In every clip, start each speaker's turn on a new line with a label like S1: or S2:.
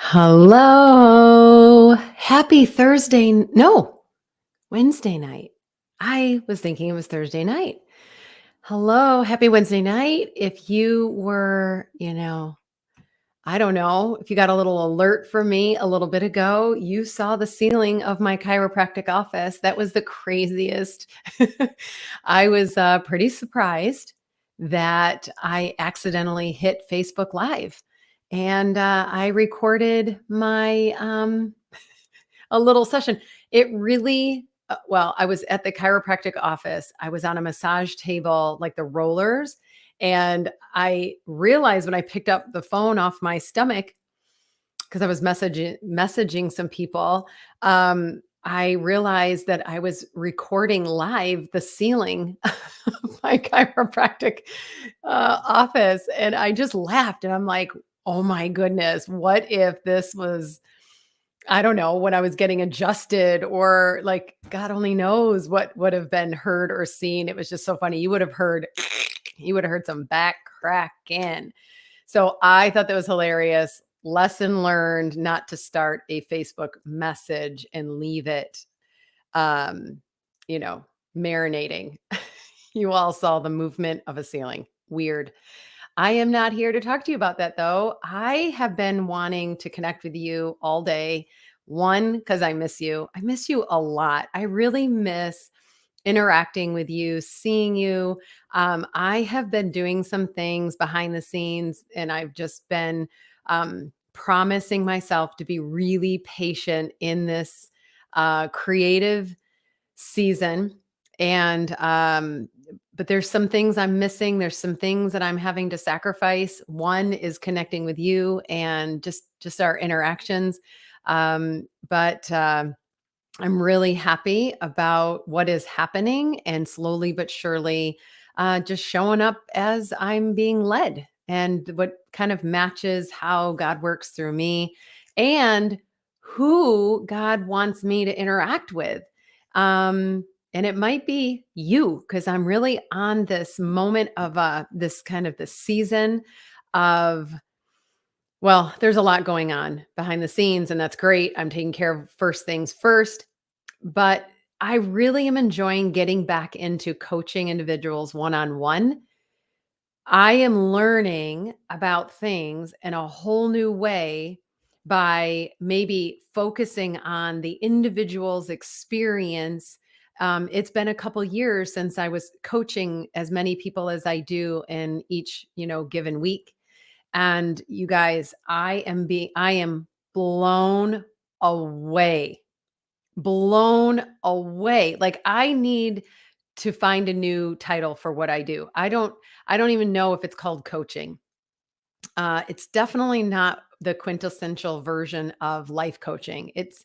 S1: Hello. Happy Thursday. No, Wednesday night. I was thinking it was Thursday night. Hello. Happy Wednesday night. If you were, I don't know, if you got a little alert from me a little bit ago, you saw the ceiling of my chiropractic office. That was the craziest. I was pretty surprised that I accidentally hit Facebook Live and I recorded my a little session. It really well, I was at the chiropractic office. I was on a massage table, like the rollers, and I realized when I picked up the phone off my stomach because I was messaging some people, I realized that I was recording live the ceiling of my chiropractic office, and I just laughed, and I'm like, "Oh my goodness, what if this was I don't know, when I was getting adjusted or like God only knows what would have been heard or seen. It was just so funny. You would have heard some back cracking. So I thought that was hilarious. Lesson learned not to start a Facebook message and leave it um, you know, marinating. You all saw the movement of a ceiling. Weird. I am not here to talk to you about that though. I have been wanting to connect with you all day. One, because I miss you. I miss you a lot. I really miss interacting with you, seeing you. I have been doing some things behind the scenes, and I've just been promising myself to be really patient in this creative season. And but there's some things I'm missing. There's some things that I'm having to sacrifice. One is connecting with you and just our interactions. But I'm really happy about what is happening and slowly but surely just showing up as I'm being led and what kind of matches how God works through me and who God wants me to interact with. And it might be you because I'm really on this moment of this kind of the season of well, there's a lot going on behind the scenes, and that's great. I'm taking care of first things first. But I really am enjoying getting back into coaching individuals one on one. I am learning about things in a whole new way by maybe focusing on the individual's experience. It's been a couple years since I was coaching as many people as I do in each, given week. And you guys, I am away blown away. Like I need to find a new title for what I do. I don't even know if it's called coaching. It's definitely not the quintessential version of life coaching. It's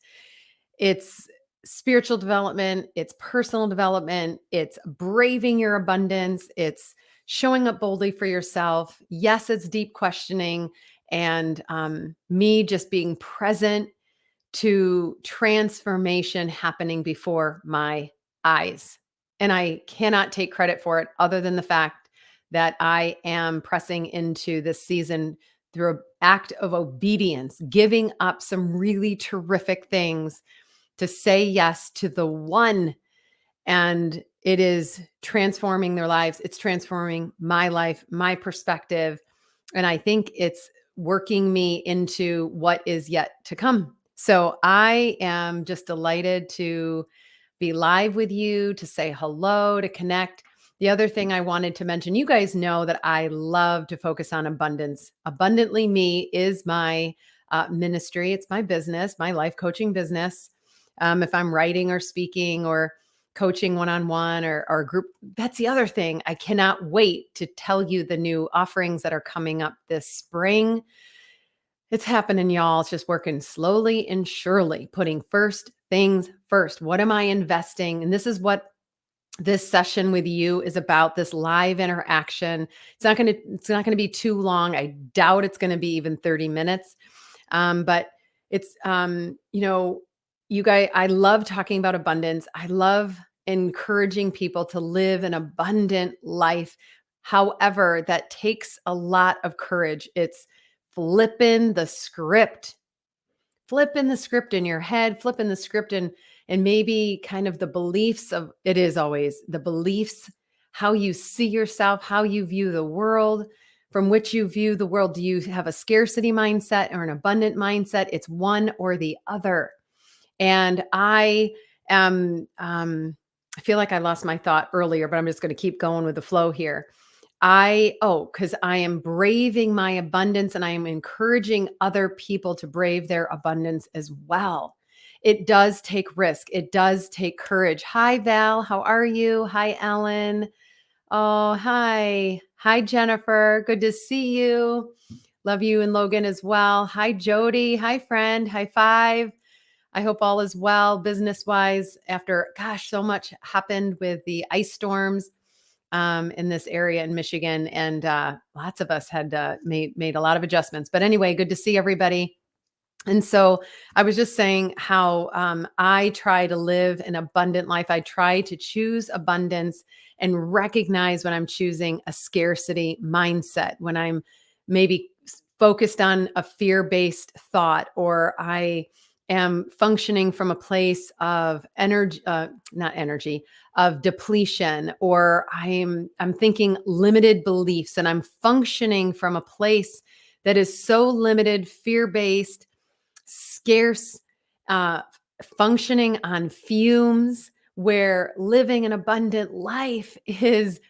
S1: spiritual development, it's personal development, it's braving your abundance, it's showing up boldly for yourself. Yes, it's deep questioning and me just being present to transformation happening before my eyes. And I cannot take credit for it other than the fact that I am pressing into this season through an act of obedience, giving up some really terrific things to say yes to the one. And it is transforming their lives. It's transforming my life, my perspective. And I think it's working me into what is yet to come. So I am just delighted to be live with you, to say hello, to connect. The other thing I wanted to mention, you guys know that I love to focus on abundance. Abundantly Me is my ministry. It's my business, my life coaching business. If I'm writing or speaking or coaching one-on-one or group, that's the other thing. I cannot wait to tell you the new offerings that are coming up this spring. It's happening, y'all. It's just working slowly and surely, putting first things first. What am I investing? And this is what this session with you is about, this live interaction. It's not going to be too long. I doubt it's going to be even 30 minutes. But it's you guys, I love talking about abundance. I love encouraging people to live an abundant life. However, that takes a lot of courage. It's flipping the script. flipping the script in your head, flipping the script and maybe kind of the beliefs of it is always the beliefs, how you see yourself, how you view the world, from which you view the world. Do you have a scarcity mindset or an abundant mindset? It's one or the other. And I am, I feel like I lost my thought earlier, but I'm just going to keep going with the flow here. Because I am braving my abundance and I am encouraging other people to brave their abundance as well. It does take risk. It does take courage. Hi, Val. How are you? Hi, Ellen. Oh, hi. Hi, Jennifer. Good to see you. Love you and Logan as well. Hi, Jody. Hi, friend. High five. I hope all is well business wise after, gosh, so much happened with the ice storms in this area in Michigan. And lots of us had made a lot of adjustments. But anyway, good to see everybody. And so I was just saying how I try to live an abundant life. I try to choose abundance and recognize when I'm choosing a scarcity mindset, when I'm maybe focused on a fear-based thought, or I am functioning from a place of energy, not energy, of depletion, or I'm thinking limited beliefs and I'm functioning from a place that is so limited, fear-based, scarce, uh, functioning on fumes, where living an abundant life is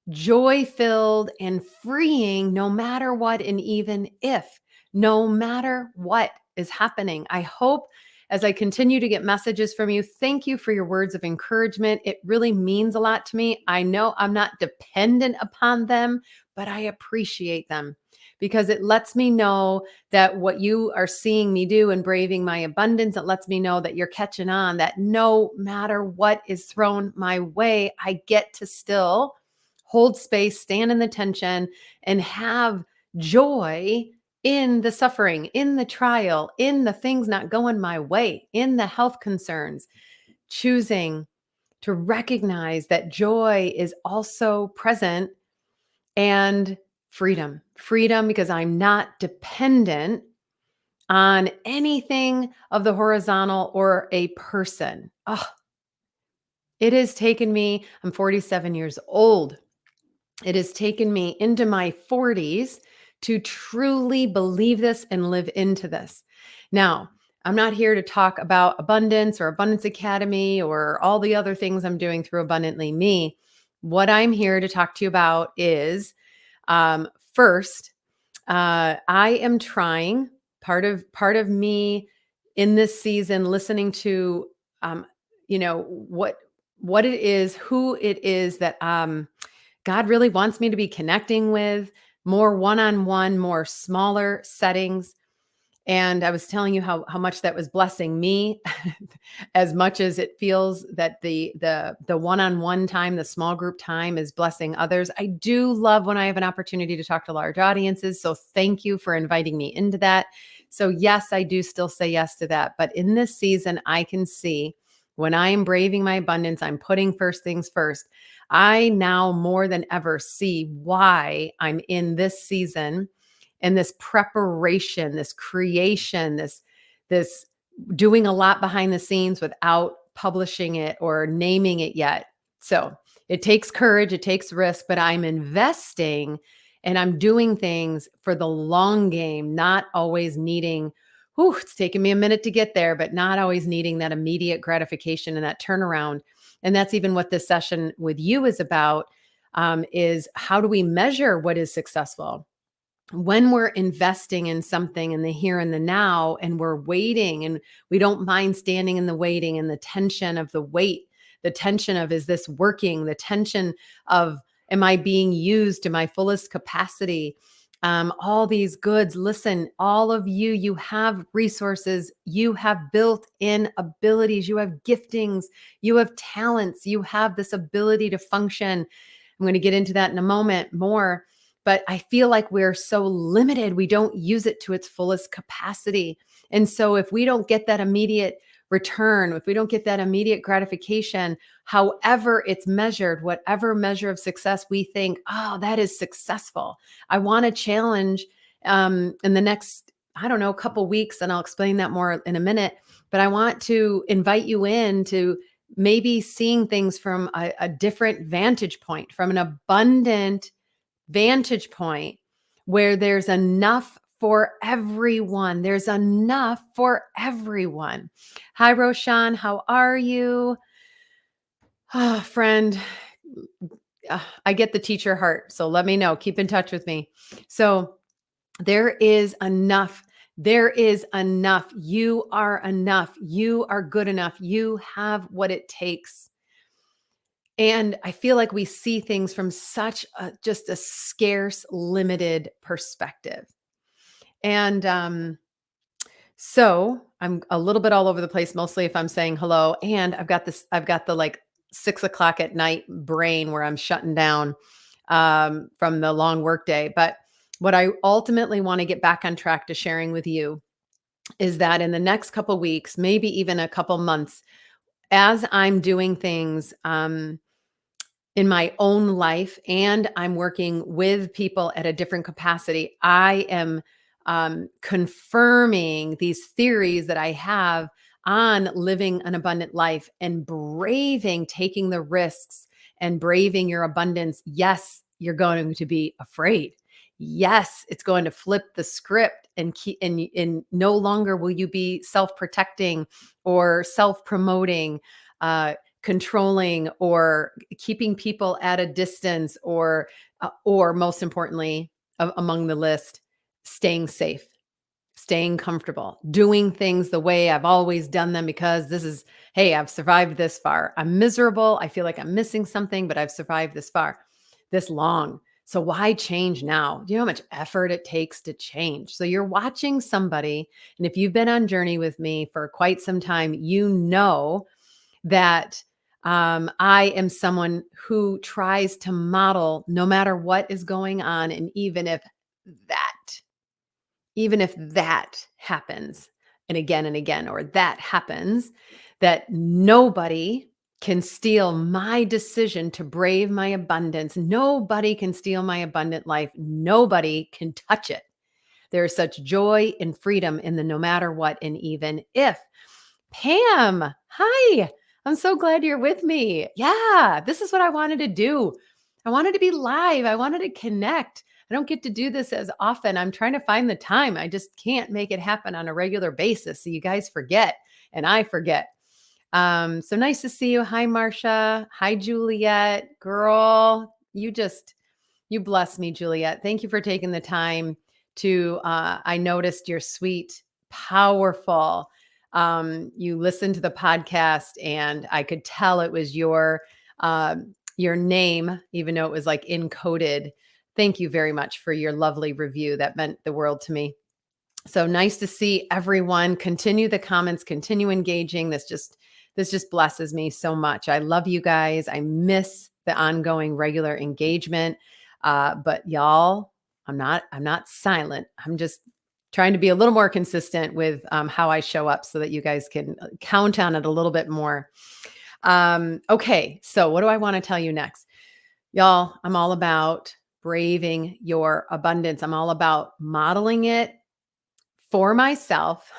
S1: joy filled and freeing no matter what, and even if, no matter what is happening. I hope as I continue to get messages from you, thank you for your words of encouragement. It really means a lot to me. I know I'm not dependent upon them, but I appreciate them because it lets me know that what you are seeing me do and braving my abundance, it lets me know that you're catching on, that no matter what is thrown my way, I get to still hold space, stand in the tension, and have joy in the suffering, in the trial, in the things not going my way, in the health concerns, choosing to recognize that joy is also present, and freedom because I'm not dependent on anything of the horizontal or a person. Oh, it has taken me, I'm 47 years old. It has taken me into my 40s to truly believe this and live into this. Now, I'm not here to talk about abundance or Abundance Academy or all the other things I'm doing through Abundantly Me. What I'm here to talk to you about is first, I am trying part of me in this season, listening to, um, what it is, who it is that God really wants me to be connecting with, more one-on-one, more smaller settings. And I was telling you how much that was blessing me, as much as it feels that the one-on-one time, the small group time is blessing others. I do love when I have an opportunity to talk to large audiences. So thank you for inviting me into that. So yes, I do still say yes to that. But in this season, I can see when I am braving my abundance, I'm putting first things first. I now more than ever see why I'm in this season and this preparation, this creation, this doing a lot behind the scenes without publishing it or naming it yet. So it takes courage, it takes risk, but I'm investing and I'm doing things for the long game, not always needing, it's taken me a minute to get there, but not always needing that immediate gratification and that turnaround. And that's even what this session with you is about, is how do we measure what is successful? When we're investing in something in the here and the now, and we're waiting and we don't mind standing in the waiting and the tension of the wait, the tension of, is this working? The tension of, am I being used to my fullest capacity? All these goods, listen, all of you, you have resources, you have built-in abilities, you have giftings, you have talents, you have this ability to function. I'm going to get into that in a moment more. But I feel like we're so limited. We don't use it to its fullest capacity. And so if we don't get that immediate return, if we don't get that immediate gratification, however it's measured, whatever measure of success we think, that is successful. I want to challenge in the next I don't know, a couple weeks, and I'll explain that more in a minute. But I want to invite you in to maybe seeing things from a different vantage point, from an abundant vantage point where there's enough for everyone. There's enough for everyone. Hi, Roshan. How are you? Ah, friend, I get the teacher heart. So let me know. Keep in touch with me. So there is enough. There is enough. You are enough. You are good enough. You have what it takes. And I feel like we see things from such just a scarce, limited perspective. And so I'm a little bit all over the place, mostly if I'm saying hello. And I've got the like 6 o'clock at night brain where I'm shutting down from the long workday. But what I ultimately want to get back on track to sharing with you is that in the next couple weeks, maybe even a couple months, as I'm doing things in my own life and I'm working with people at a different capacity, I am confirming these theories that I have on living an abundant life and braving taking the risks and braving your abundance. Yes, you're going to be afraid. Yes, it's going to flip the script and keep and no longer will you be self-protecting or self-promoting, controlling or keeping people at a distance, or most importantly, among the list, staying safe, staying comfortable, doing things the way I've always done them because this is, hey, I've survived this far. I'm miserable. I feel like I'm missing something, but I've survived this far, this long. So why change now? Do you know how much effort it takes to change? So you're watching somebody, and if you've been on journey with me for quite some time, you know that I am someone who tries to model no matter what is going on. And even if that happens and again, or that happens, that nobody can steal my decision to brave my abundance. Nobody can steal my abundant life. Nobody can touch it. There is such joy and freedom in the no matter what and even if. Pam, hi. I'm so glad you're with me. Yeah, this is what I wanted to do. I wanted to be live. I wanted to connect. I don't get to do this as often. I'm trying to find the time. I just can't make it happen on a regular basis. So you guys forget and I forget. So nice to see you. Hi, Marcia. Hi, Juliet. Girl, you bless me, Juliet. Thank you for taking the time to, I noticed your sweet, powerful, you listened to the podcast and I could tell it was your name, even though it was like encoded. Thank you very much for your lovely review. That meant the world to me. So nice to see everyone. Continue the comments, continue engaging. This just blesses me so much. I love you guys. I miss the ongoing regular engagement. But y'all, I'm not silent. I'm just trying to be a little more consistent with how I show up so that you guys can count on it a little bit more. Okay, so what do I want to tell you next? Y'all, I'm all about braving your abundance. I'm all about modeling it for myself,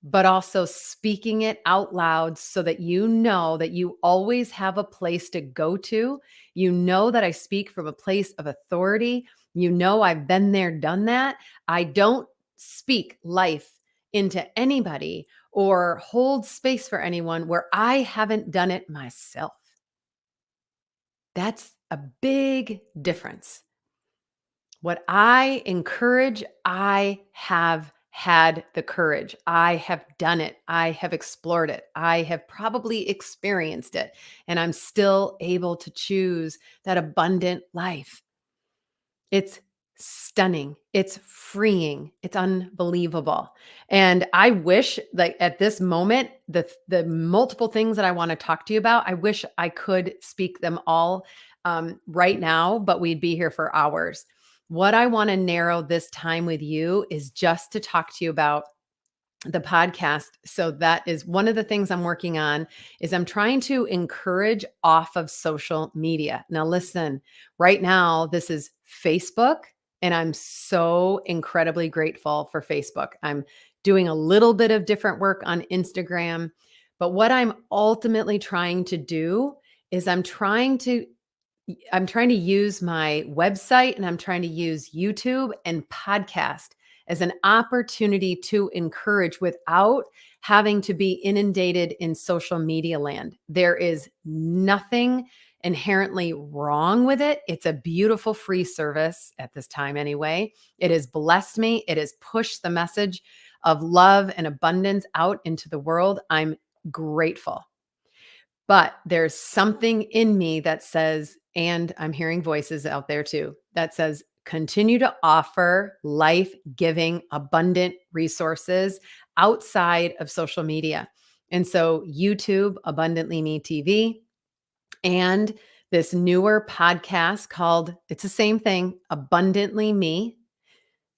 S1: but also speaking it out loud so that you know that you always have a place to go to. You know that I speak from a place of authority. You know I've been there, done that. I don't speak life into anybody or hold space for anyone where I haven't done it myself. That's a big difference. What I encourage, I have had the courage. I have done it. I have explored it. I have probably experienced it. And I'm still able to choose that abundant life. It's stunning. It's freeing. It's unbelievable. And I wish, like at this moment, the multiple things that I want to talk to you about, I wish I could speak them all right now, but we'd be here for hours. What I want to narrow this time with you is just to talk to you about the podcast. So that is one of the things I'm working on is I'm trying to encourage off of social media. Now listen, right now this is Facebook And I'm so incredibly grateful for Facebook. I'm doing a little bit of different work on Instagram. But what I'm ultimately trying to do is I'm trying to use my website and I'm trying to use YouTube and podcast as an opportunity to encourage without having to be inundated in social media land. There is nothing inherently wrong with it. It's a beautiful free service at this time, anyway. It has blessed me, it has pushed the message of love and abundance out into the world. I'm grateful. But there's something in me that says, and I'm hearing voices out there too, that says, continue to offer life giving, abundant resources outside of social media. And so, YouTube, Abundantly Me TV, and this newer podcast called, it's the same thing, Abundantly Me.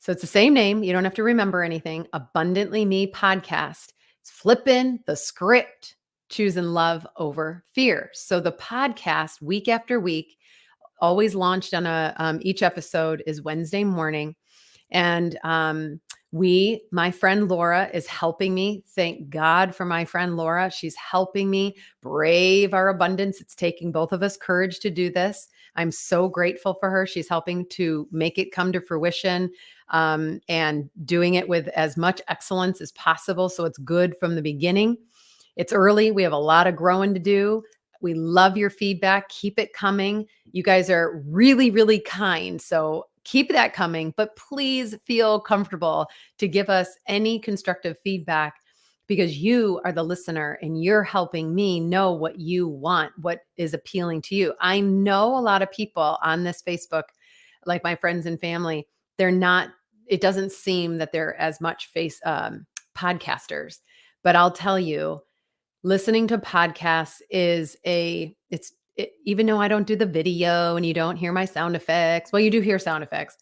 S1: So it's the same name. You don't have to remember anything. Abundantly Me Podcast. It's flipping the script, choosing love over fear. So the podcast, week after week, always launched on each episode is Wednesday morning. And my friend Laura is helping me. Thank God for my friend Laura. She's helping me brave our abundance. It's taking both of us courage to do this. I'm so grateful for her. She's helping to make it come to fruition, and doing it with as much excellence as possible. So it's good from the beginning. It's early. We have a lot of growing to do. We love your feedback. Keep it coming. You guys are really, really kind. So keep that coming, but please feel comfortable to give us any constructive feedback, because you are the listener and you're helping me know what you want, what is appealing to you. I know a lot of people on this Facebook, like my friends and family, it doesn't seem that they're as much podcasters, but I'll tell you, listening to podcasts even though I don't do the video and you don't hear my sound effects. Well, you do hear sound effects.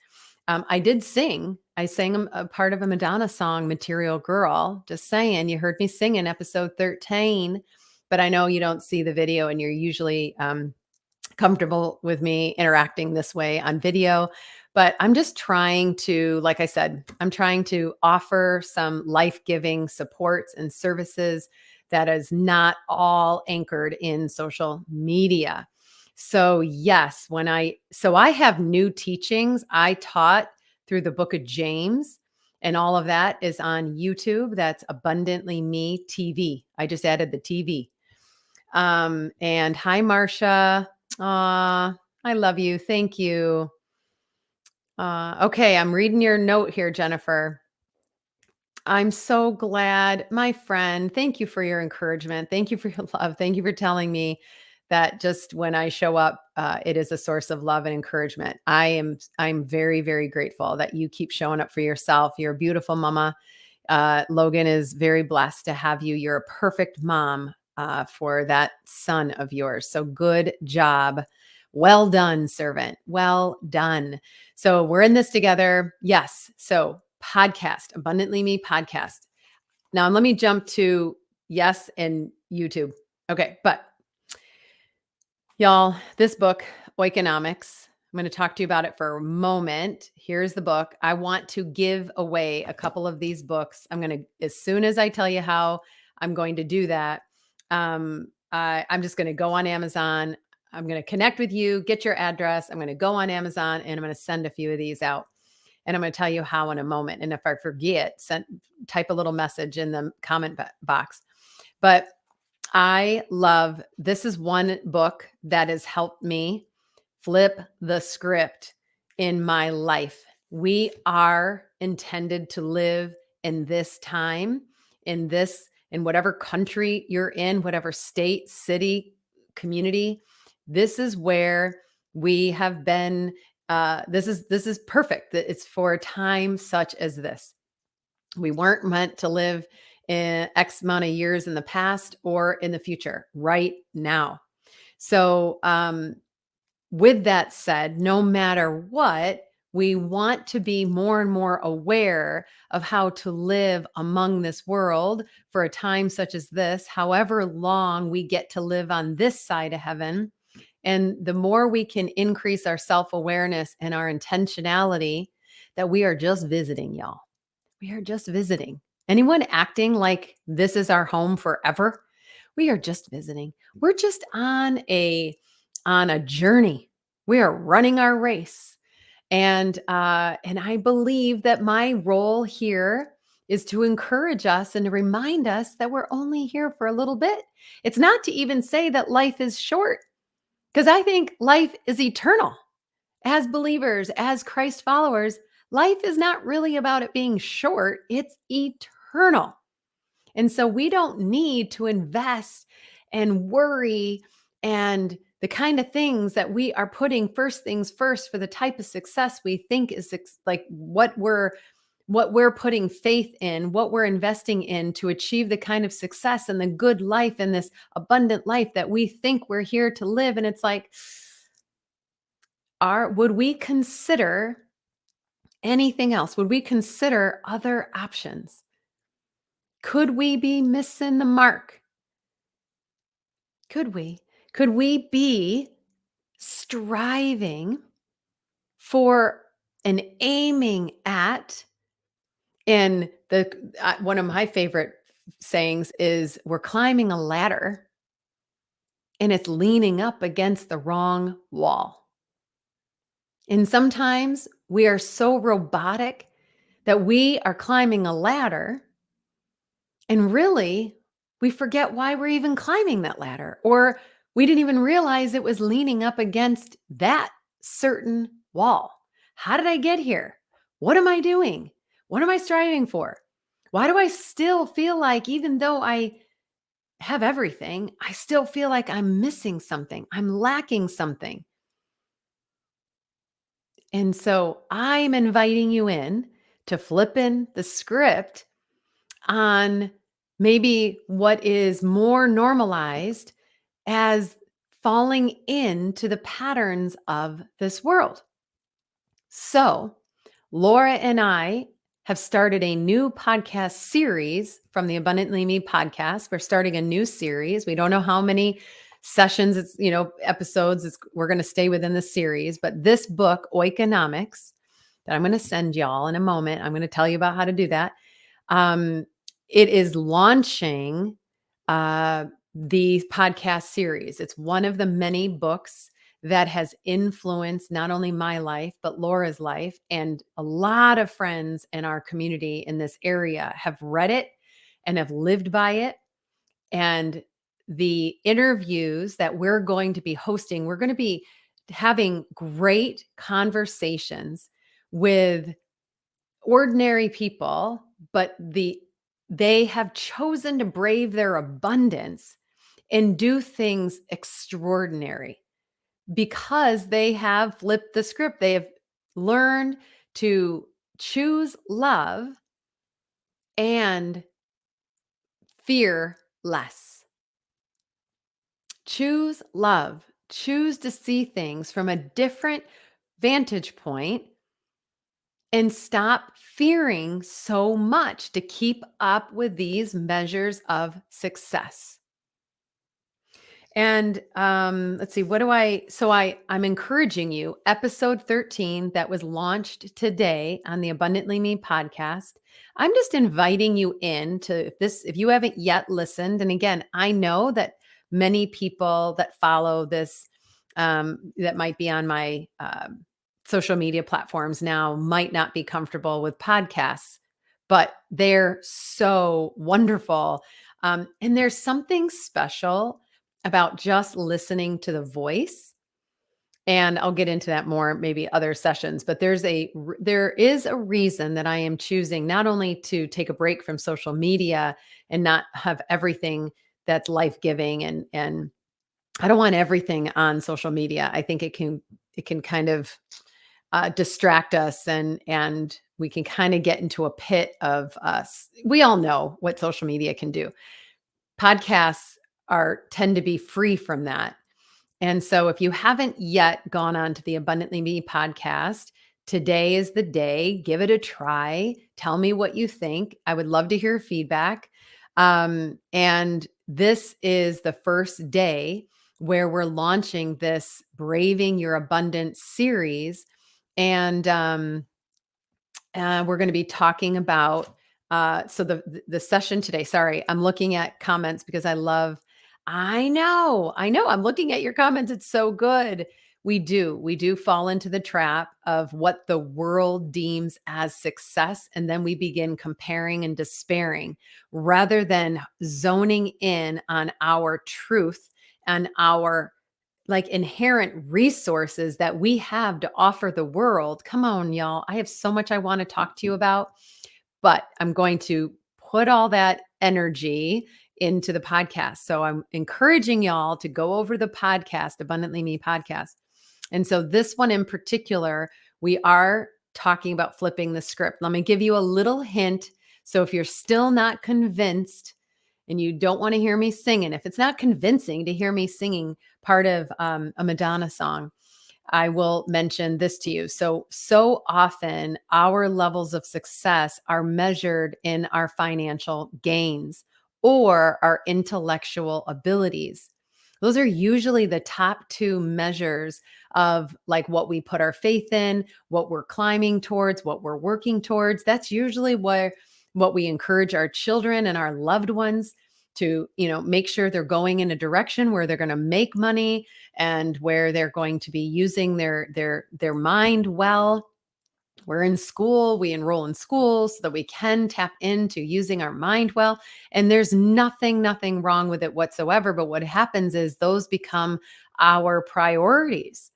S1: I did sing. I sang a part of a Madonna song, Material Girl. Just saying, you heard me sing in episode 13, but I know you don't see the video and you're usually comfortable with me interacting this way on video. But I'm just trying to, like I said, I'm trying to offer some life-giving supports and services that is not all anchored in social media. So yes, I have new teachings I taught through the book of James, and all of that is on YouTube. That's Abundantly Me TV. I just added the TV. And hi, Marcia. I love you. Thank you. Okay, I'm reading your note here, Jennifer. I'm so glad, my friend. Thank you for your encouragement. Thank you for your love. Thank you for telling me that just when I show up, it is a source of love and encouragement. I'm very, very grateful that you keep showing up for yourself. You're a beautiful mama. Logan is very blessed to have you. You're a perfect mom for that son of yours. So good job. Well done, servant. Well done. So we're in this together. Yes. So podcast, Abundantly Me Podcast. Now let me jump to yes and YouTube. Okay. But y'all, this book, Oikonomics, I'm going to talk to you about it for a moment. Here's the book. I want to give away a couple of these books. As soon as I tell you how I'm going to do that, I'm just going to go on Amazon. I'm going to connect with you, get your address. I'm going to go on Amazon and I'm going to send a few of these out. And I'm going to tell you how in a moment. And if I forget, type a little message in the comment box. But this is one book that has helped me flip the script in my life. We are intended to live in this time, in whatever country you're in, whatever state, city, community. This is where we have been. This is perfect. It's for a time such as this. We weren't meant to live in X amount of years in the past or in the future, right now. So, with that said, no matter what, we want to be more and more aware of how to live among this world for a time such as this, however long we get to live on this side of heaven. And the more we can increase our self-awareness and our intentionality that we are just visiting, y'all. We are just visiting. Anyone acting like this is our home forever? We are just visiting. We're just on a journey. We are running our race. And I believe that my role here is to encourage us and to remind us that we're only here for a little bit. It's not to even say that life is short, because I think life is eternal. As believers, as Christ followers, life is not really about it being short, it's eternal. And so we don't need to invest and worry and the kind of things that we are putting first things first for the type of success we think is like what we're putting faith in, what we're investing in to achieve the kind of success and the good life and this abundant life that we think we're here to live. And it's like, would we consider anything else? Would we consider other options? Could we be missing the mark? Could we? Could we be striving for and aiming at, and one of my favorite sayings is, we're climbing a ladder and it's leaning up against the wrong wall. And sometimes we are so robotic that we are climbing a ladder, and really we forget why we're even climbing that ladder, or we didn't even realize it was leaning up against that certain wall. How did I get here? What am I doing? What am I striving for? Why do I still feel like, even though I have everything, I still feel like I'm missing something? I'm lacking something. And so I'm inviting you in to flip in the script on maybe what is more normalized as falling into the patterns of this world. So, Laura and I have started a new podcast series from the Abundantly Me podcast. We're starting a new series. We don't know how many sessions, episodes we're going to stay within the series, but this book, Oikonomics, that I'm going to send y'all in a moment, I'm going to tell you about how to do that. It is launching the podcast series. It's one of the many books that has influenced not only my life, but Laura's life. And a lot of friends in our community in this area have read it and have lived by it. And the interviews that we're going to be hosting, we're going to be having great conversations with ordinary people, but they have chosen to brave their abundance and do things extraordinary because they have flipped the script. They have learned to choose love and fear less. Choose love. Choose to see things from a different vantage point and stop fearing so much to keep up with these measures of success. And let's see, I'm encouraging you, episode 13 that was launched today on the Abundantly Me podcast. I'm just inviting you in to if you haven't yet listened. And again, I know that many people that follow this, that might be on my social media platforms now, might not be comfortable with podcasts, but they're so wonderful. And there's something special about just listening to the voice. And I'll get into that more, maybe other sessions, but there is a reason that I am choosing not only to take a break from social media and not have everything that's life-giving, and I don't want everything on social media. I think it can kind of distract us, and we can kind of get into a pit of us. We all know what social media can do. Podcasts tend to be free from that. And so if you haven't yet gone on to the Abundantly Me podcast, today is the day. Give it a try. Tell me what you think. I would love to hear feedback. And this is the first day where we're launching this Braving Your Abundance series. And we're going to be talking about so the session today. Sorry, I'm looking at comments because I know. I'm looking at your comments. It's so good. We do fall into the trap of what the world deems as success, and then we begin comparing and despairing rather than zoning in on our truth and our like inherent resources that we have to offer the world. Come on, y'all. I have so much I want to talk to you about, but I'm going to put all that energy into the podcast. So I'm encouraging y'all to go over the podcast, Abundantly Me Podcast. And so this one in particular, we are talking about flipping the script. Let me give you a little hint. So if you're still not convinced and you don't want to hear me singing, if it's not convincing to hear me singing part of a Madonna song, I will mention this to you. So often our levels of success are measured in our financial gains or our intellectual abilities. Those are usually the top two measures of like what we put our faith in, what we're climbing towards, what we're working towards. That's usually what we encourage our children and our loved ones to, make sure they're going in a direction where they're going to make money and where they're going to be using their mind well. We're in school, we enroll in school so that we can tap into using our mind well. And there's nothing wrong with it whatsoever. But what happens is those become our priorities.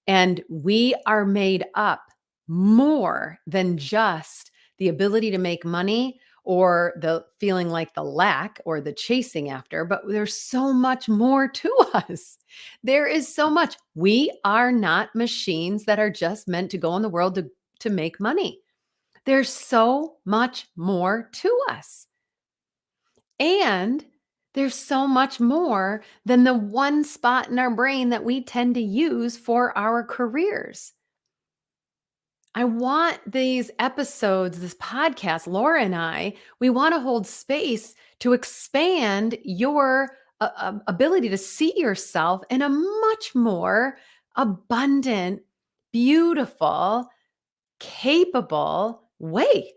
S1: And we are made up more than just the ability to make money or the feeling like the lack or the chasing after, but there's so much more to us. There is so much. We are not machines that are just meant to go in the world to make money. There's so much more to us. And there's so much more than the one spot in our brain that we tend to use for our careers. I want these episodes, this podcast, Laura and I, we want to hold space to expand your ability to see yourself in a much more abundant, beautiful, capable way.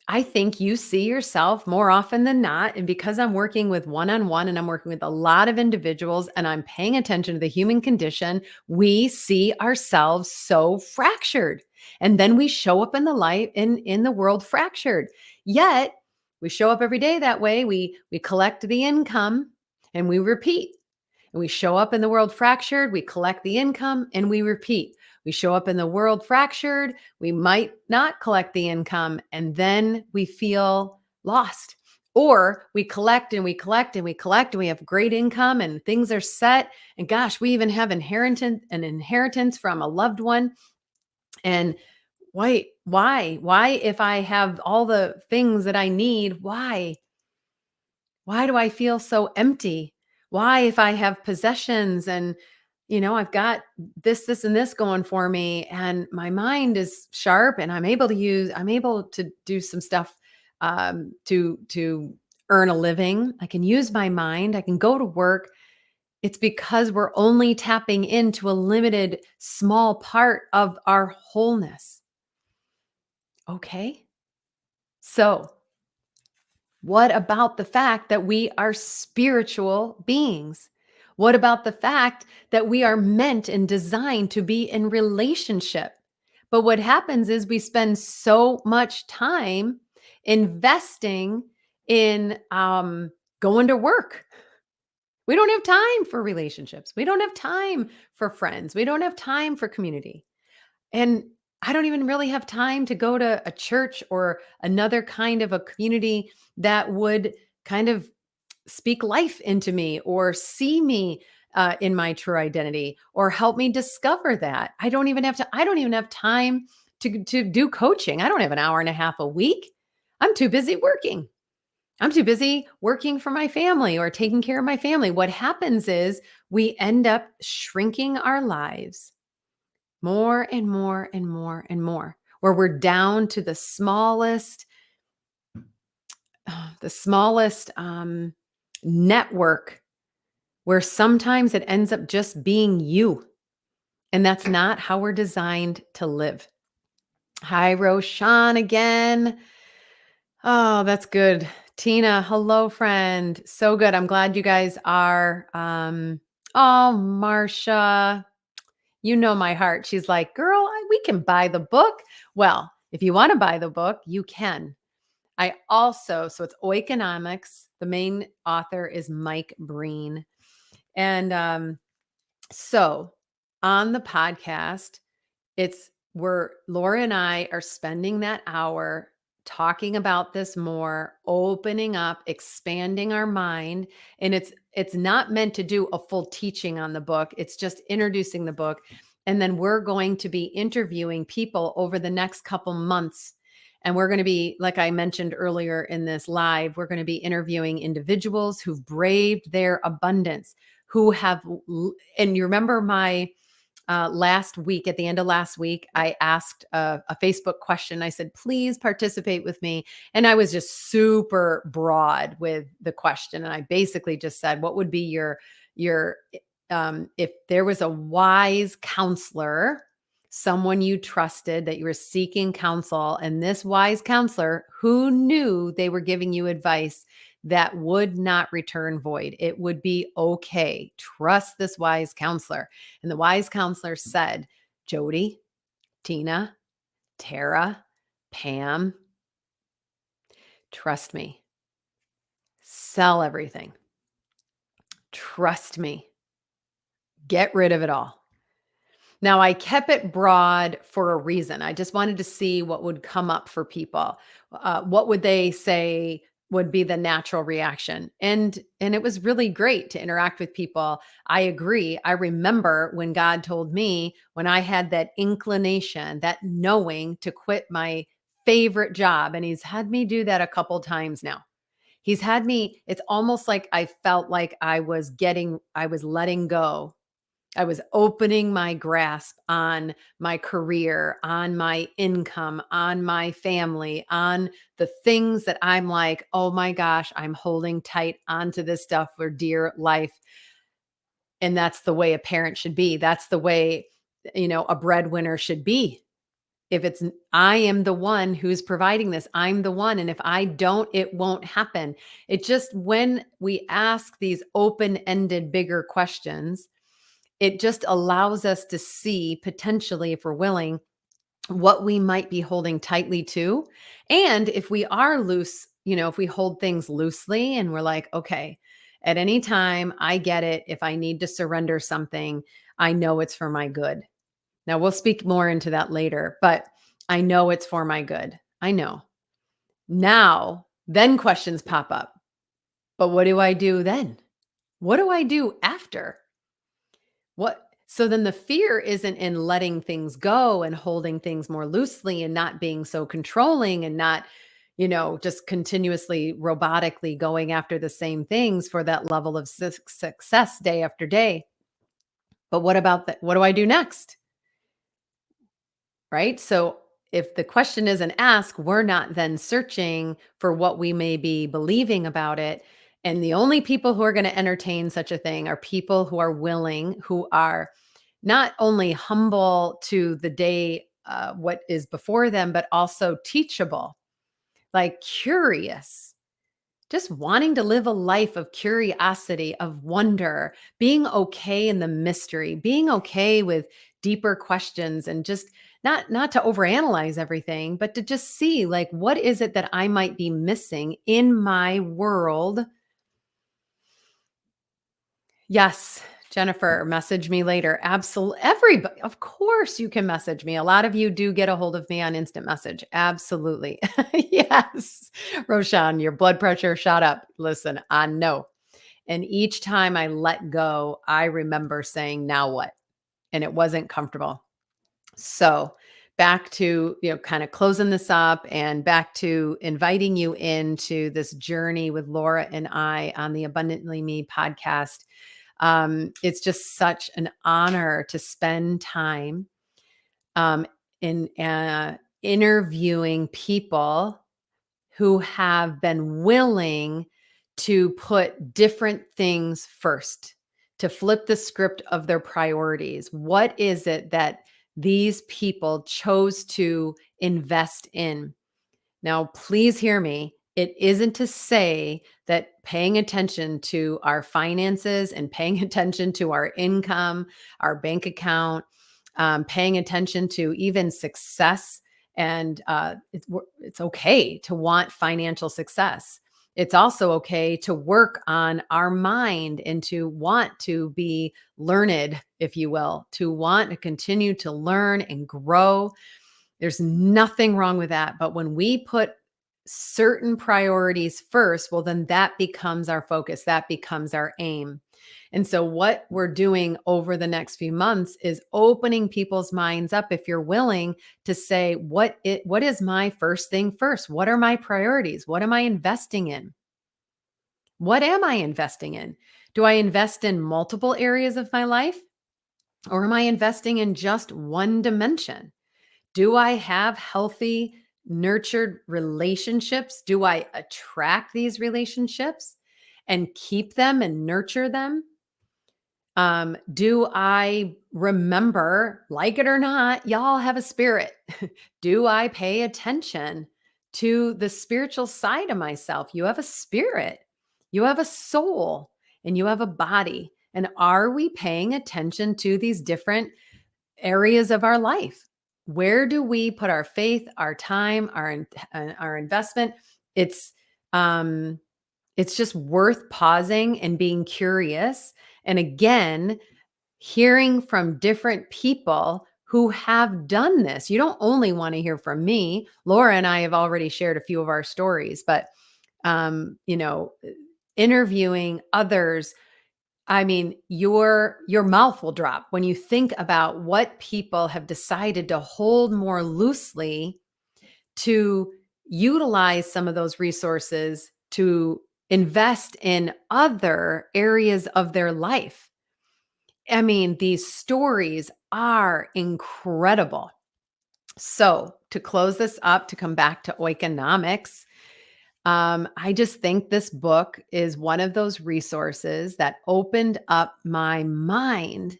S1: I think you see yourself more often than not. And because I'm working with one-on-one and I'm working with a lot of individuals and I'm paying attention to the human condition, we see ourselves so fractured. And then we show up in the light in the world fractured. Yet we show up every day that way. We collect the income and we repeat. And we show up in the world fractured, we collect the income and we repeat. We show up in the world fractured, we might not collect the income and then we feel lost. Or we collect and we collect and we collect and we have great income and things are set. And gosh, we even have an inheritance from a loved one. And why if I have all the things that I need, why do I feel so empty? Why, if I have possessions and, I've got this, and this going for me, and my mind is sharp and I'm able to do some stuff to earn a living. I can use my mind. I can go to work. It's because we're only tapping into a limited, small part of our wholeness. Okay. So, what about the fact that we are spiritual beings? What about the fact that we are meant and designed to be in relationship? But what happens is we spend so much time investing in going to work. We don't have time for relationships. We don't have time for friends. We don't have time for community. And I don't even really have time to go to a church or another kind of a community that would kind of speak life into me or see me in my true identity or help me discover that. I don't even have time to do coaching. I don't have an hour and a half a week. I'm too busy working. I'm too busy working for my family or taking care of my family. What happens is we end up shrinking our lives more and more and more and more, where we're down to the smallest network, where sometimes it ends up just being you. And that's not how we're designed to live. Hi, Roshan again. Oh, that's good. Tina, hello, friend. So good. I'm glad you guys are. Oh, Marcia, you know my heart. She's like, girl, we can buy the book. Well, if you want to buy the book, you can. I also, so it's Oikonomics. The main author is Mike Breen. And so on the podcast, it's where Laura and I are spending that hour talking about this more, opening up, expanding our mind. And it's not meant to do a full teaching on the book. It's just introducing the book. And then we're going to be interviewing people over the next couple months. And we're going to be, like I mentioned earlier in this live, we're going to be interviewing individuals who've braved their abundance, who have, and you remember my last week, at the end of last week, I asked a Facebook question. I said, please participate with me. And I was just super broad with the question. And I basically just said, what would be your, if there was a wise counselor, someone you trusted that you were seeking counsel, and this wise counselor who knew they were giving you advice that would not return void. It would be okay. Trust this wise counselor. And the wise counselor said, Jody, Tina, Tara, Pam, trust me. Sell everything. Trust me. Get rid of it all. Now, I kept it broad for a reason. I just wanted to see what would come up for people. What would they say would be the natural reaction? And it was really great to interact with people. I agree. I remember when God told me, when I had that inclination, that knowing to quit my favorite job, and he's had me do that a couple times now. He's had me, it's almost like I felt like I was letting go. I was opening my grasp on my career, on my income, on my family, on the things that I'm like, oh my gosh, I'm holding tight onto this stuff for dear life. And that's the way a parent should be. That's the way, a breadwinner should be. If it's, I am the one who's providing this, I'm the one. And if I don't, it won't happen. It just, when we ask these open-ended, bigger questions, it just allows us to see potentially, if we're willing, what we might be holding tightly to. And if we are loose, if we hold things loosely and we're like, okay, at any time, I get it. If I need to surrender something, I know it's for my good. Now, we'll speak more into that later, but I know it's for my good. I know. Now, then questions pop up. But what do I do then? What do I do after? What? So then the fear isn't in letting things go and holding things more loosely and not being so controlling and not, just continuously robotically going after the same things for that level of success day after day. But what about that? What do I do next? Right? So if the question isn't asked, we're not then searching for what we may be believing about it. And the only people who are going to entertain such a thing are people who are willing, who are not only humble to the day, what is before them, but also teachable, like curious, just wanting to live a life of curiosity, of wonder, being okay in the mystery, being okay with deeper questions, and just not to overanalyze everything, but to just see, like, what is it that I might be missing in my world. Yes, Jennifer, message me later. Absolutely. Everybody, of course, you can message me. A lot of you do get a hold of me on instant message. Absolutely. Yes. Roshan, your blood pressure shot up. Listen, I know. And each time I let go, I remember saying, now what? And it wasn't comfortable. So back to, kind of closing this up and back to inviting you into this journey with Laura and I on the Abundantly Me podcast. It's just such an honor to spend time in interviewing people who have been willing to put different things first, to flip the script of their priorities. What is it that these people chose to invest in. Now, please hear me. It isn't to say that paying attention to our finances and paying attention to our income, our bank account, paying attention to even success, and it's okay to want financial success. It's also okay to work on our mind and to want to be learned, if you will, to want to continue to learn and grow. There's nothing wrong with that. But when we put certain priorities first, well, then that becomes our focus. That becomes our aim. And so, what we're doing over the next few months is opening people's minds up, if you're willing, to say, what is my first thing first? What are my priorities? What am I investing in? What am I investing in? Do I invest in multiple areas of my life? Or am I investing in just one dimension? Do I have healthy, nurtured relationships? Do I attract these relationships and keep them and nurture them? Do I remember, like it or not, y'all have a spirit? Do I pay attention to the spiritual side of myself? You have a spirit, you have a soul, and you have a body. And are we paying attention to these different areas of our life? Where do we put our faith, our time, our investment? It's um it's just worth pausing and being curious. And again, hearing from different people who have done this. You don't only want to hear from me. Laura and I have already shared a few of our stories, but um, you know, interviewing others, I mean, your mouth will drop when you think about what people have decided to hold more loosely, to utilize some of those resources to invest in other areas of their life. I mean, these stories are incredible. So, to close this up, to come back to Oikonomics, I just think this book is one of those resources that opened up my mind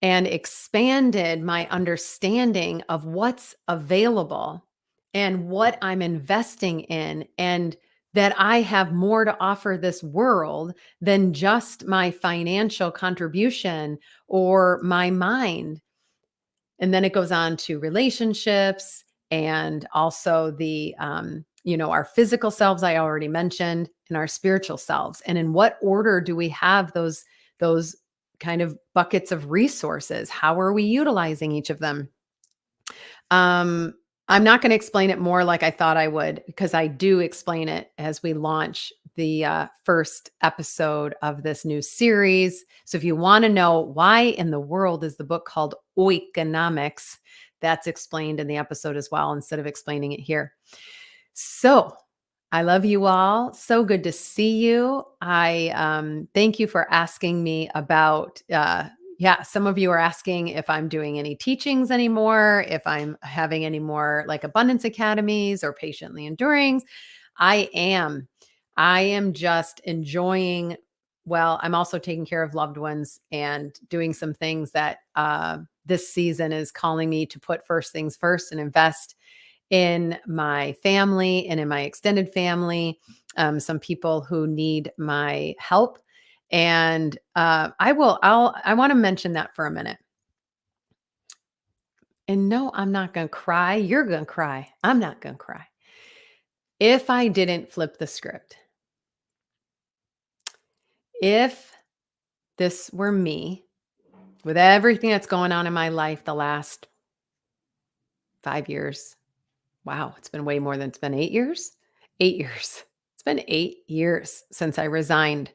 S1: and expanded my understanding of what's available and what I'm investing in, and that I have more to offer this world than just my financial contribution or my mind. And then it goes on to relationships and also our physical selves I already mentioned, and our spiritual selves. And in what order do we have those kind of buckets of resources? How are we utilizing each of them? Um, I'm not going to explain it more like I thought I would, because I do explain it as we launch the first episode of this new series. So if you want to know why in the world is the book called Oikonomics, that's explained in the episode as well, instead of explaining it here. So I love you all. So good to see you. I thank you for asking me about some of you are asking if I'm doing any teachings anymore, if I'm having any more like abundance academies or patiently enduring. I am. I am just enjoying, well, I'm also taking care of loved ones and doing some things that this season is calling me to put first things first and invest in my family and in my extended family, some people who need my help. And I want to mention that for a minute. And no, I'm not going to cry. You're going to cry. I'm not going to cry. If I didn't flip the script, if this were me with everything that's going on in my life the last 5 years, wow, it's been way more than, it's been 8 years. 8 years. It's been 8 years since I resigned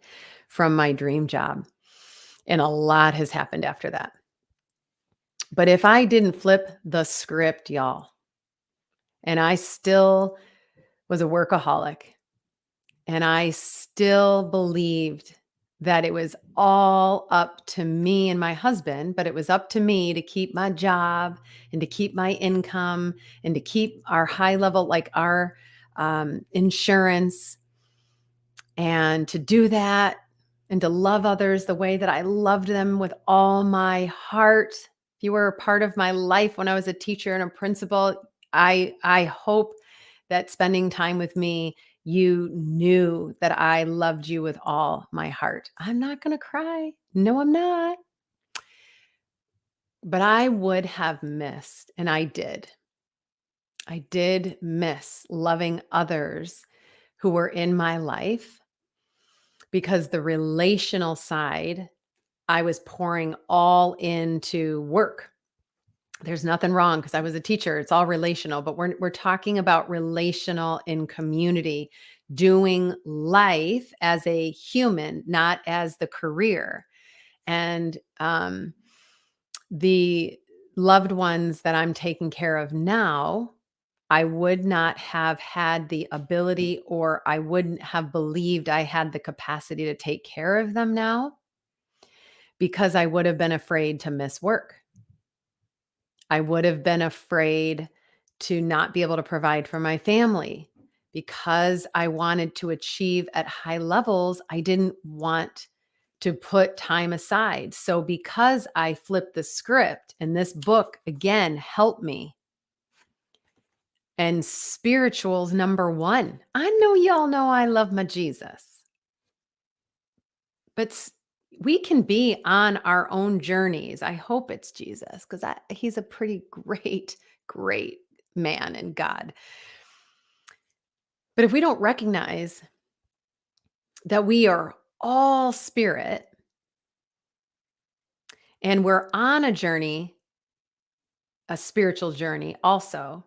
S1: from my dream job. And a lot has happened after that. But if I didn't flip the script, y'all, and I still was a workaholic, and I still believed that it was all up to me and my husband, but it was up to me to keep my job and to keep my income and to keep our high level, like our insurance, and to do that and to love others the way that I loved them with all my heart. If you were a part of my life when I was a teacher and a principal, I hope that spending time with me, you knew that I loved you with all my heart. I'm not going to cry. No, I'm not. But I would have missed, and I did. I did miss loving others who were in my life because the relational side, I was pouring all into work. There's nothing wrong because I was a teacher. It's all relational, but we're talking about relational in community, doing life as a human, not as the career. And the loved ones that I'm taking care of now, I would not have had the ability, or I wouldn't have believed I had the capacity to take care of them now because I would have been afraid to miss work. I would have been afraid to not be able to provide for my family because I wanted to achieve at high levels. I didn't want to put time aside. So because I flipped the script, and this book again helped me, and spiritual's number one. I know y'all know I love my Jesus, but we can be on our own journeys. I hope it's Jesus because he's a pretty great, great man and God. But if we don't recognize that we are all spirit and we're on a journey, a spiritual journey also,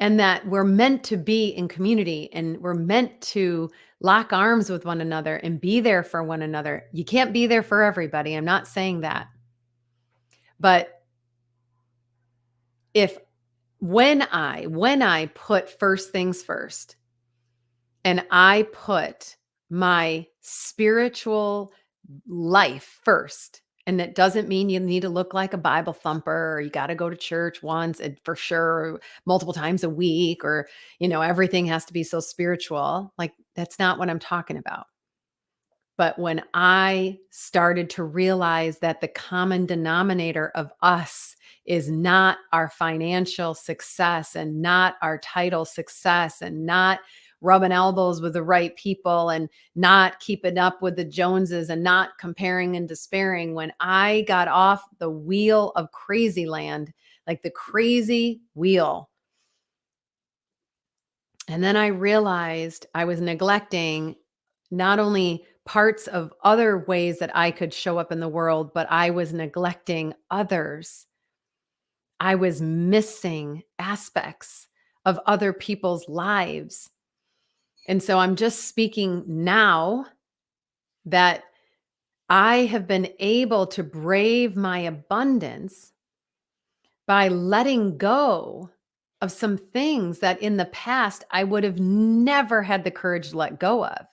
S1: and that we're meant to be in community and we're meant to lock arms with one another and be there for one another. You can't be there for everybody. I'm not saying that. But if when I put first things first, and I put my spiritual life first, and it doesn't mean you need to look like a Bible thumper or you got to go to church once and for sure multiple times a week, or everything has to be so spiritual. Like, that's not what I'm talking about. But when I started to realize that the common denominator of us is not our financial success and not our title success and not rubbing elbows with the right people and not keeping up with the Joneses and not comparing and despairing, when I got off the wheel of crazy land, like the crazy wheel, and then I realized I was neglecting not only parts of other ways that I could show up in the world, but I was neglecting others. I was missing aspects of other people's lives. And so I'm just speaking now that I have been able to brave my abundance by letting go of some things that in the past I would have never had the courage to let go of.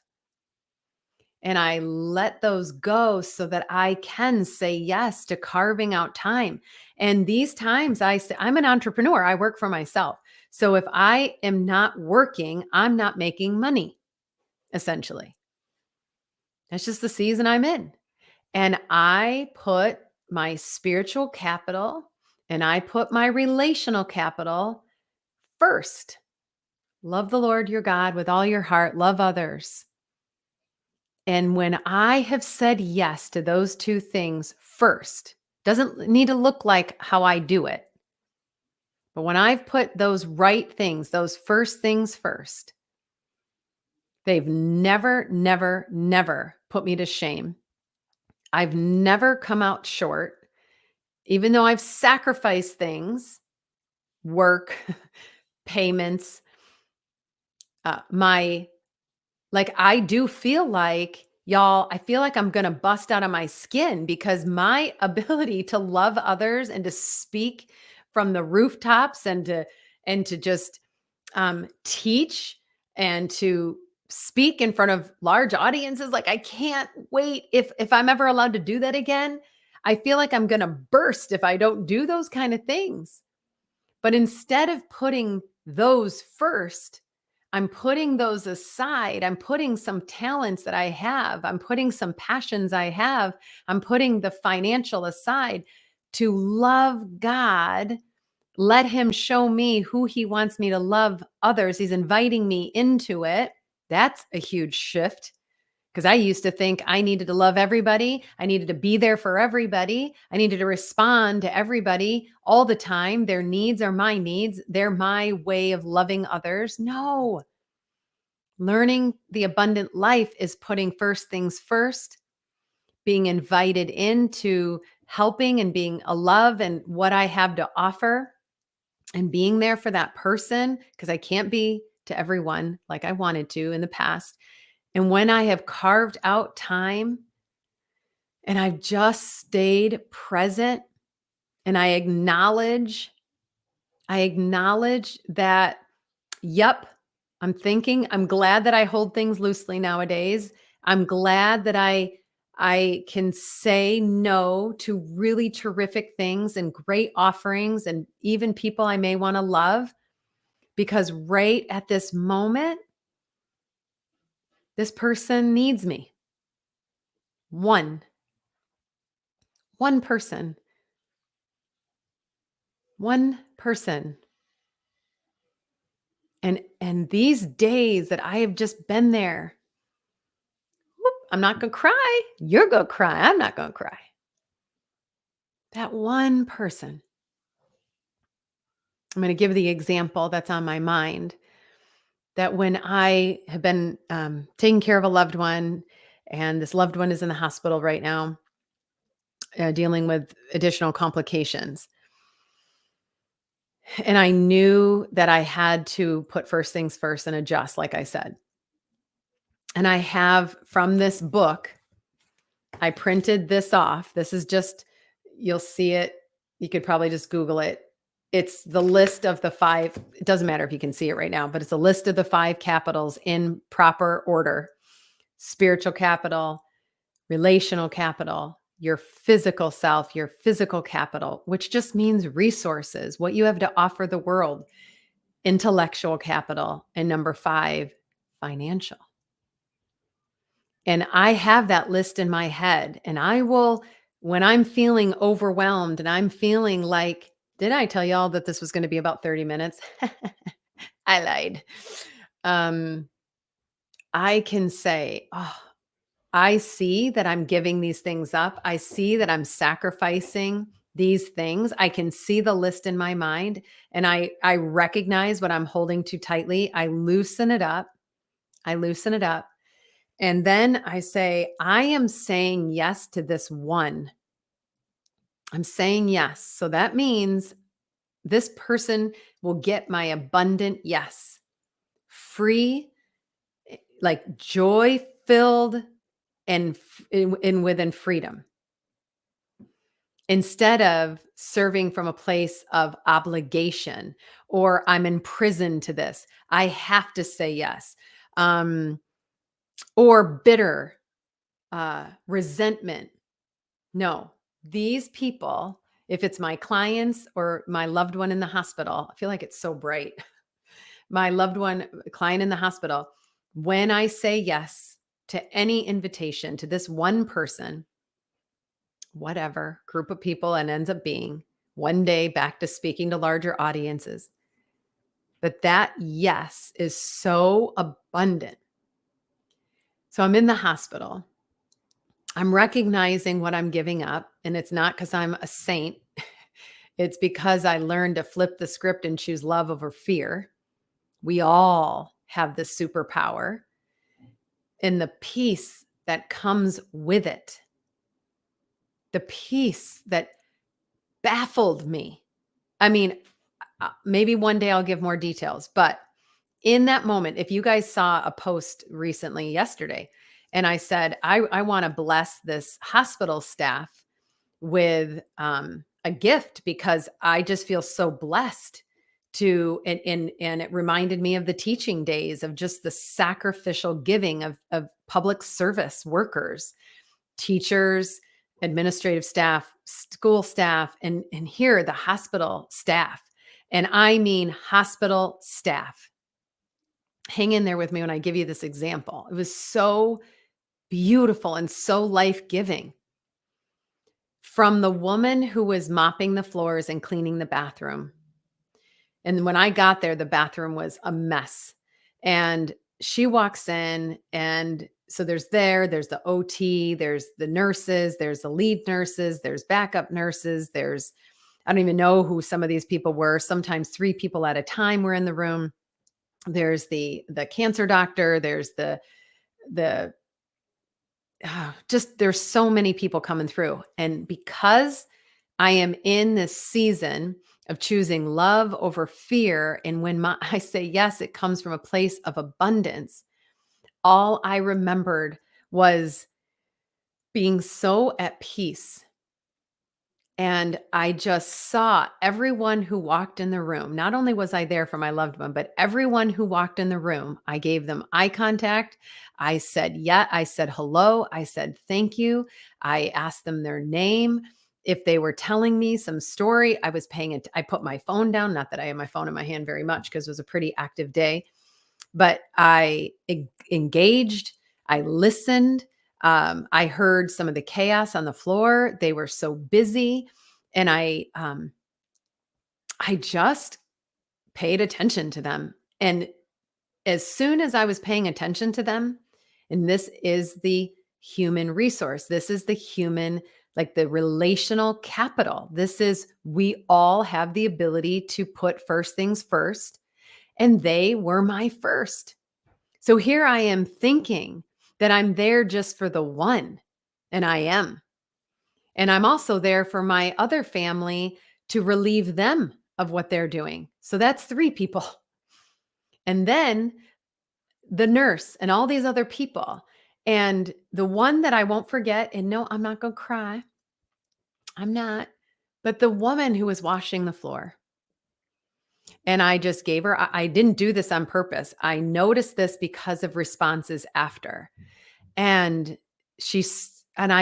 S1: And I let those go so that I can say yes to carving out time. And these times I'm an entrepreneur. I work for myself. So if I am not working, I'm not making money, essentially. That's just the season I'm in. And I put my spiritual capital and I put my relational capital first. Love the Lord your God with all your heart, love others. And when I have said yes to those two things first, doesn't need to look like how I do it. But when I've put those right things, those first things first, they've never, never, never put me to shame. I've never come out short, even though I've sacrificed things, work, payments, I do feel like, y'all, I feel like I'm going to bust out of my skin because my ability to love others and to speak from the rooftops and to just teach and to speak in front of large audiences, like I can't wait if I'm ever allowed to do that again. I feel like I'm going to burst if I don't do those kind of things. But instead of putting those first, I'm putting those aside. I'm putting some talents that I have. I'm putting some passions I have. I'm putting the financial aside to love God, let him show me who he wants me to love others. He's inviting me into it. That's a huge shift because I used to think I needed to love everybody. I needed to be there for everybody. I needed to respond to everybody all the time. Their needs are my needs. They're my way of loving others. No. Learning the abundant life is putting first things first, being invited into helping and being a love and what I have to offer and being there for that person because I can't be to everyone like I wanted to in the past. And when I have carved out time and I've just stayed present and I acknowledge that, yep, I'm glad that I hold things loosely nowadays. I'm glad that I can say no to really terrific things and great offerings and even people I may want to love because right at this moment, this person needs me. One person, one person. And these days that I have just been there, whoop, I'm not going to cry. You're going to cry. I'm not going to cry. That one person. I'm going to give the example that's on my mind that when I have been taking care of a loved one, and this loved one is in the hospital right now, dealing with additional complications. And I knew that I had to put first things first and adjust, like I said. And I have from this book, I printed this off. This is just, you'll see it. You could probably just Google it. It's the list of the 5. It doesn't matter if you can see it right now, but it's a list of the 5 capitals in proper order: spiritual capital, relational capital, your physical self, your physical capital, which just means resources, what you have to offer the world, intellectual capital, and number 5, financial. And I have that list in my head, and I will, when I'm feeling overwhelmed and I'm feeling like, did I tell y'all that this was going to be about 30 minutes? I lied. I can say, oh, I see that I'm giving these things up. I see that I'm sacrificing these things. I can see the list in my mind and I recognize what I'm holding too tightly. I loosen it up. And then I say, I am saying yes to this one. I'm saying yes. So that means this person will get my abundant yes. Free, like joy filled and within freedom. Instead of serving from a place of obligation or I'm in prison to this, I have to say yes. Or bitter, resentment. No, these people, if it's my clients or my loved one in the hospital, I feel like it's so bright. My loved one, client in the hospital, when I say yes to any invitation to this one person, whatever group of people and ends up being one day back to speaking to larger audiences. But that yes is so abundant. So I'm in the hospital. I'm recognizing what I'm giving up. And it's not because I'm a saint. It's because I learned to flip the script and choose love over fear. We all have this superpower and the peace that comes with it. The peace that baffled me. I mean, maybe one day I'll give more details, but in that moment, if you guys saw a post recently yesterday, and I said, I want to bless this hospital staff with a gift because I just feel so blessed to, and it reminded me of the teaching days of just the sacrificial giving of public service workers, teachers, administrative staff, school staff, and here the hospital staff. And I mean hospital staff. Hang in there with me when I give you this example. It was so beautiful and so life-giving. from the woman who was mopping the floors and cleaning the bathroom. And when I got there, the bathroom was a mess. And she walks in, and so there's the OT, there's the nurses, there's the lead nurses, there's backup nurses, there's, I don't even know who some of these people were. Sometimes 3 people at a time were in the room. There's the cancer doctor, there's the just there's so many people coming through. And because I am in this season of choosing love over fear, and when I say yes, it comes from a place of abundance. All I remembered was being so at peace. And I just saw everyone who walked in the room. Not only was I there for my loved one, but everyone who walked in the room, I gave them eye contact. I said, yeah, I said hello. I said, thank you. I asked them their name. If they were telling me some story, I was paying it. I put my phone down. Not that I have my phone in my hand very much because it was a pretty active day, but I engaged. I listened. I heard some of the chaos on the floor. They were so busy, and I just paid attention to them. And as soon as I was paying attention to them, and this is the human resource, this is the human, like the relational capital. This is, we all have the ability to put first things first, and they were my first. So here I am thinking that I'm there just for the one, and I am. And I'm also there for my other family to relieve them of what they're doing. So that's 3 people. And then the nurse and all these other people. And the one that I won't forget, and no, I'm not going to cry. I'm not. But the woman who was washing the floor. And I just gave her, I didn't do this on purpose. I noticed this because of responses after. And I'm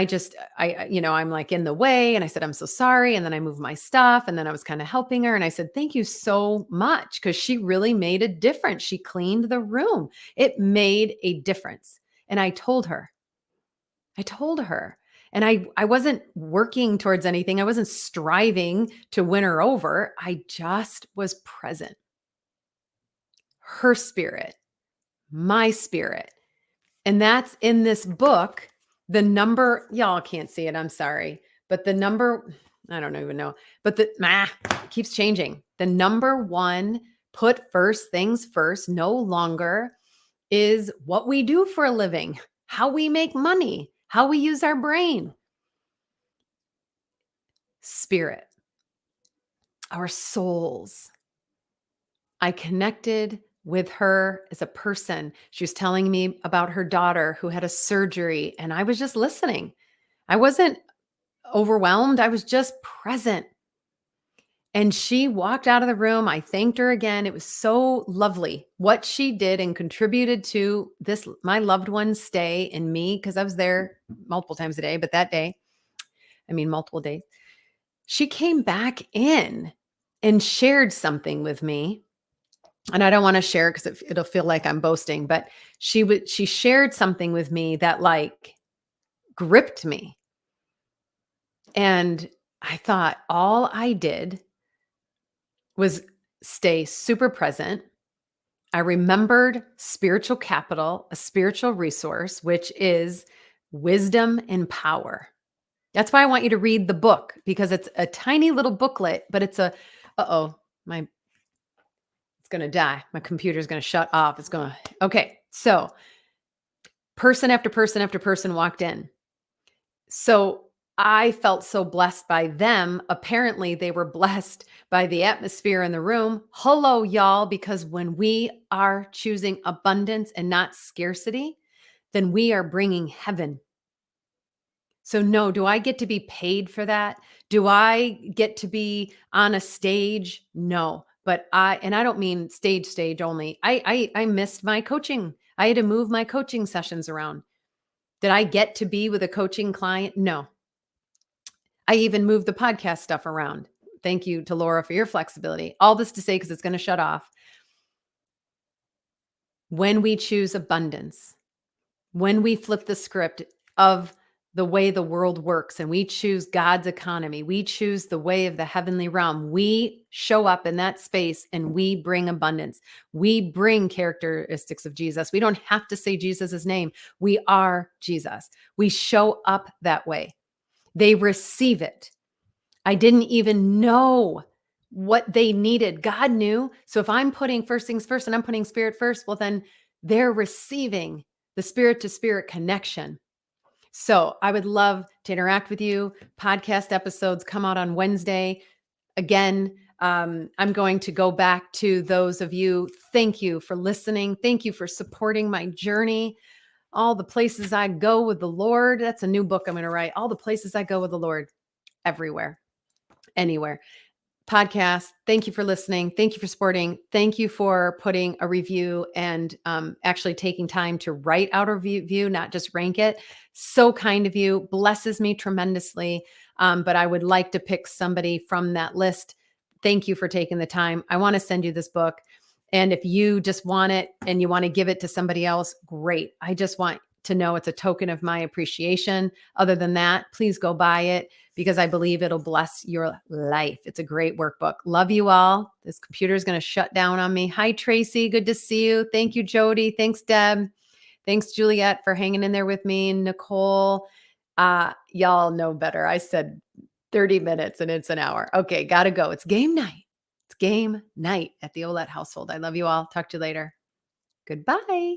S1: like in the way, and I said, I'm so sorry. And then I moved my stuff, and then I was kind of helping her. And I said, thank you so much. Cause she really made a difference. She cleaned the room. It made a difference. And I told her, and I wasn't working towards anything. I wasn't striving to win her over. I just was present. Her spirit, my spirit. And that's in this book. The number, y'all can't see it, I'm sorry. But the number, I don't even know, but it keeps changing. The number 1, put first things first, no longer is what we do for a living, how we make money, how we use our brain. Spirit, our souls. I connected with her as a person. She was telling me about her daughter who had a surgery, and I was just listening. I wasn't overwhelmed. I was just present. And she walked out of the room. I thanked her again. It was so lovely what she did and contributed to this, my loved one's stay in me, because I was there multiple times a day, but that day, multiple days. She came back in and shared something with me. And I don't want to share because it'll feel like I'm boasting, but she shared something with me that like gripped me. And I thought all I did was stay super present. I remembered spiritual capital, a spiritual resource, which is wisdom and power. That's why I want you to read the book, because it's a tiny little booklet, but it's it's going to die. My computer's going to shut off. Okay. So person after person after person walked in. So I felt so blessed by them. Apparently they were blessed by the atmosphere in the room. Hello, y'all, because when we are choosing abundance and not scarcity, then we are bringing heaven. So no, do I get to be paid for that? Do I get to be on a stage? No, but I don't mean stage only. I missed my coaching. I had to move my coaching sessions around. Did I get to be with a coaching client? No. I even moved the podcast stuff around. Thank you to Laura for your flexibility. All this to say, because it's going to shut off. When we choose abundance, when we flip the script of the way the world works and we choose God's economy, we choose the way of the heavenly realm, we show up in that space and we bring abundance. We bring characteristics of Jesus. We don't have to say Jesus' name. We are Jesus. We show up that way. They receive it. I didn't even know what they needed. God knew. So if I'm putting first things first and I'm putting spirit first, well, then they're receiving the spirit to spirit connection. So I would love to interact with you. Podcast episodes come out on Wednesday. Again, I'm going to go back to those of you. Thank you for listening. Thank you for supporting my journey. All the places I go with the Lord. That's a new book I'm going to write. All the places I go with the Lord, everywhere, anywhere. Podcast. Thank you for listening. Thank you for supporting. Thank you for putting a review and actually taking time to write out a review, not just rank it. So kind of you. Blesses me tremendously. But I would like to pick somebody from that list. Thank you for taking the time. I want to send you this book. And if you just want it and you want to give it to somebody else, great. I just want to know it's a token of my appreciation. Other than that, please go buy it because I believe it'll bless your life. It's a great workbook. Love you all. This computer is going to shut down on me. Hi, Tracy. Good to see you. Thank you, Jody. Thanks, Deb. Thanks, Juliet, for hanging in there with me. Nicole, y'all know better. I said 30 minutes and it's an hour. Okay, got to go. It's game night. It's game night at the Olette household. I love you all. Talk to you later. Goodbye.